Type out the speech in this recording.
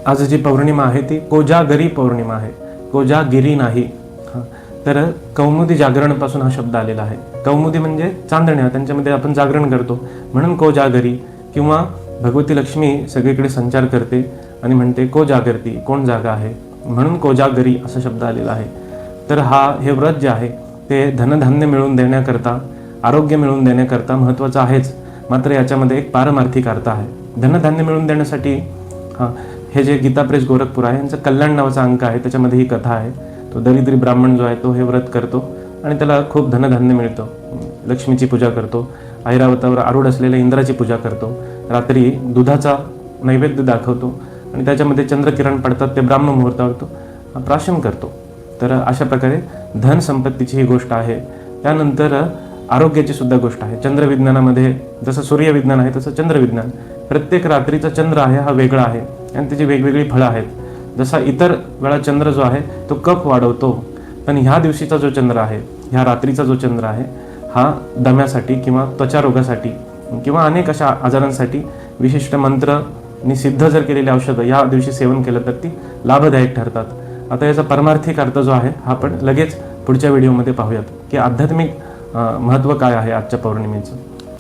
आज जी पौर्णिमा आहे ती कोजागरी पौर्णिमा आहे, कोजागिरी नाही. तर कौमुदी जागरणपासून हा शब्द आलेला आहे. कौमुदी म्हणजे चांदण्या, त्यांच्यामध्ये आपण जागरण करतो म्हणून कोजागरी. किंवा भगवती लक्ष्मी सगळीकडे संचार करते आणि म्हणते को जागरती, कोण जागा आहे, म्हणून कोजागरी असा शब्द आलेला आहे. तर हे व्रत जे आहे ते धनधान्य मिळवून देण्याकरता, आरोग्य मिळवून देण्याकरता महत्त्वाचं आहेच, मात्र याच्यामध्ये एक पारमार्थिक अर्थ आहे. धनधान्य मिळवून देण्यासाठी हे जे गीता प्रेस गोरखपूर आहे यांचं कल्याण नावाचा अंक आहे, त्याच्यामध्ये ही कथा आहे. तो दरिद्री ब्राह्मण जो आहे तो हे व्रत करतो आणि त्याला खूप धनधान्य मिळतं. लक्ष्मीची पूजा करतो, ऐरावतावर आरूढ असलेल्या इंद्राची पूजा करतो, रात्री दुधाचा नैवेद्य दाखवतो आणि त्याच्यामध्ये चंद्रकिरण पडतात ते ब्राह्म मुहूर्तावर तो प्राशन करतो. तर अशा प्रकारे धन संपत्तीची ही गोष्ट आहे. त्यानंतर आरोग्याची सुद्धा गोष्ट आहे. चंद्रविज्ञानामध्ये जसं सूर्यविज्ञान आहे तसं चंद्रविज्ञान. प्रत्येक रात्रीचा चंद्र आहे हा वेगळा आहे आणि त्याची वेगवेगळी फळं आहेत. जसा इतर वेळा चंद्र जो आहे तो कफ वाढवतो, पण ह्या दिवशीचा जो चंद्र आहे, ह्या रात्रीचा जो चंद्र आहे हा दम्यासाठी किंवा त्वचा रोगासाठी किंवा अनेक अशा आजारांसाठी विशिष्ट मंत्र आणि सिद्ध जर केलेली औषधं या दिवशी सेवन केलं तर ती लाभदायक ठरतात. आता याचा परमार्थिक अर्थ जो आहे हा आपण लगेच पुढच्या व्हिडिओमध्ये पाहूयात की आध्यात्मिक महत्त्व काय आहे आजच्या पौर्णिमेचं.